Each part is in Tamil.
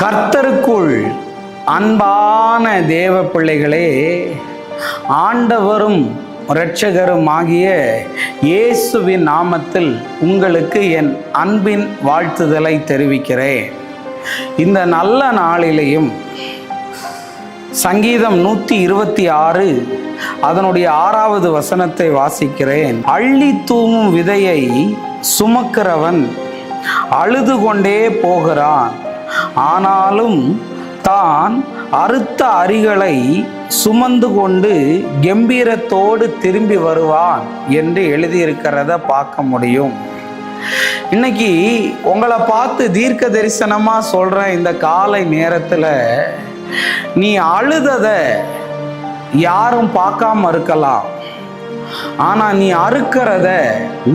கர்த்தருக்குள் அன்பான தேவ பிள்ளைகளே, ஆண்டவரும் இரட்சகரும் ஆகிய இயேசுவின் நாமத்தில் உங்களுக்கு என் அன்பின் வாழ்த்துதலை தெரிவிக்கிறேன். இந்த நல்ல நாளிலேயும் சங்கீதம் 126 அதனுடைய 6வது வசனத்தை வாசிக்கிறேன். அள்ளி தூவும் விதையை சுமக்கிறவன் அழுது கொண்டே போகிறான், ஆனாலும் தான் அறுத்த அரிகளை சுமந்து கொண்டு கம்பீரத்தோடு திரும்பி வருவான் என்று எழுதியிருக்கிறத பார்க்க முடியும். இன்னைக்கு உங்களை பார்த்து தீர்க்க தரிசனமா சொல்றேன். இந்த காலை நேரத்தில் நீ அழுததை யாரும் பார்க்காம இருக்கலாம், ஆனா நீ அறுக்கிறத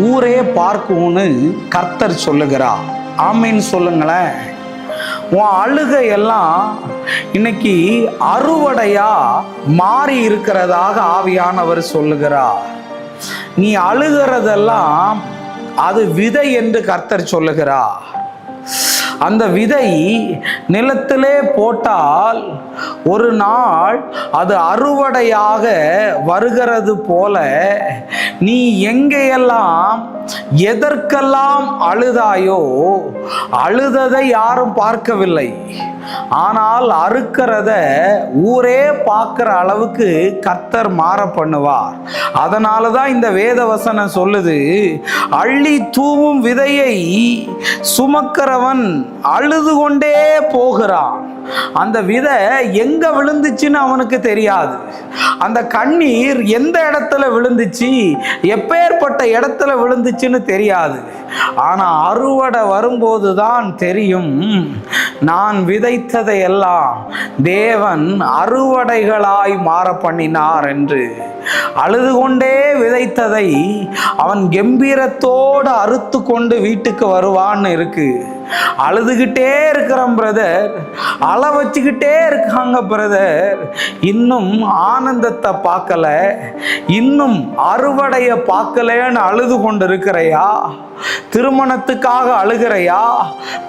ஊரே பார்க்கும்னு கர்த்தர் சொல்லுகிறார். ஆமீன் சொல்லுங்களேன். உன் அழுகையெல்லாம் இன்னைக்கு அறுவடையா மாறி இருக்கிறதாக ஆவியானவர் சொல்லுகிறார். நீ அழுகிறதெல்லாம் அது விதை என்று கர்த்தர் சொல்லுகிறார். அந்த விதை நிலத்திலே போட்டால் ஒரு நாள் அது அறுவடையாக வருகிறது போல நீ எங்கேயெல்லாம் எதற்கெல்லாம் அழுதாயோ அழுததை யாரும் பார்க்கவில்லை, ஆனால் அறுக்கிறத ஊரே பார்க்கிற அளவுக்கு கர்த்தர் மாற பண்ணுவார். அதனால தான் இந்த வேத வசனம் சொல்லுது, அள்ளி தூவும் விதையை சுமக்கிறவன் அழுது கொண்டே போகிறான். அந்த விதை எங்க விழுந்துச்சுன்னு அவனுக்கு தெரியாது. அந்த கண்ணீர் எந்த இடத்துல விழுந்துச்சு, எப்பேற்பட்ட இடத்துல விழுந்துச்சுன்னு தெரியாது. ஆனா அறுவடை வரும்போது தான் தெரியும், நான் விதைத்ததை எல்லாம் தேவன் அறுவடைகளாய் மாற பண்ணினார் என்று. அழுது கொண்டே விதைத்ததை அவன் கம்பீரத்தோடு அறுத்து கொண்டு வீட்டுக்கு வருவான்னு இருக்கு. அழுதுகிட்டே இருக்கிறோம் பிரதர், அழ வச்சுக்கிட்டே இருக்காங்க பிரதர், இன்னும் ஆனந்தத்தை பார்க்கல, இன்னும் அறுவடைய பார்க்கலன்னு அழுது கொண்டு இருக்கிறையா? திருமணத்துக்காக அழுகிறையா?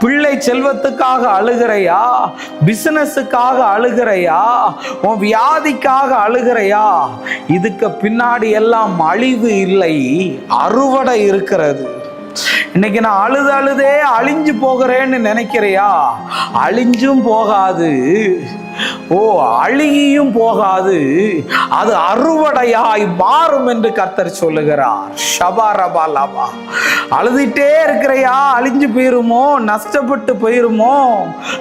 பிள்ளை செல்வத்துக்காக அழுகிறையா? பிசினஸுக்காக அழுகிறையா? உன் வியாதிக்காக அழுகிறையா? இதுக்கு பின்னாடி எல்லாம் அழிவு இல்லை, அறுவடை இருக்கிறது. இன்னைக்கு நான் அழுதே அழிஞ்சு போகிறேன்னு நினைக்கிறையா? அழிஞ்சும் போகாது, அழுகியும் போகாது, அது அறுவடையாய் மாறும் என்று கர்த்தர் சொல்லுகிறார். ஷபாரபா லபா. அழுதுட்டே இருக்கிறையா? அழிஞ்சு போயிருமோ, நஷ்டப்பட்டு போயிருமோ,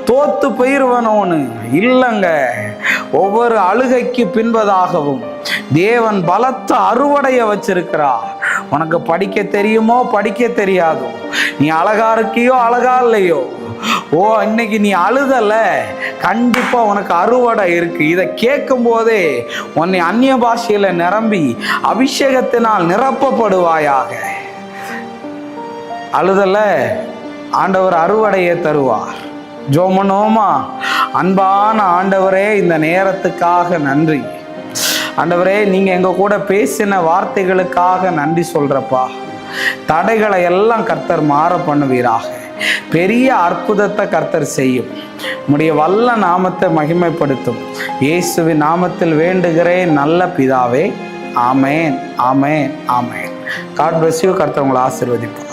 தோத்து போயிருவனோன்னு இல்லைங்க. ஒவ்வொரு அழுகைக்கு பின்பதாகவும் தேவன் பலத்த அறுவடைய வச்சிருக்கிறார். உனக்கு படிக்க தெரியுமோ படிக்க தெரியாதோ, நீ அழகா இருக்கியோ அழகா இல்லையோ, இன்னைக்கு நீ அழுதல, கண்டிப்பா உனக்கு அறுவடை இருக்கு. இதை கேட்கும் போதே உன்னை அந்நிய பாஷையில நிரம்பி அபிஷேகத்தினால் நிரப்பப்படுவாயாக. அழுதல, ஆண்டவர் அறுவடையை தருவார். ஜோமனோமா, அன்பான ஆண்டவரே, இந்த நேரத்துக்காக நன்றி ஆண்டவரே. நீங்க எங்க கூட பேசின வார்த்தைகளுக்காக நன்றி சொல்றப்பா. தடைகளை எல்லாம் கர்த்தர் மாற பண்ணுவீராக. பெரிய அற்புதத்தை கர்த்தர் செய்யும். உம்முடைய வல்ல நாமத்தை மகிமைப்படுத்தும். இயேசுவின் நாமத்தில் வேண்டுகிறேன் நல்ல பிதாவே. ஆமேன், ஆமேன், ஆமேன். God bless you. கர்த்தர் உங்களை ஆசீர்வதிப்பார்.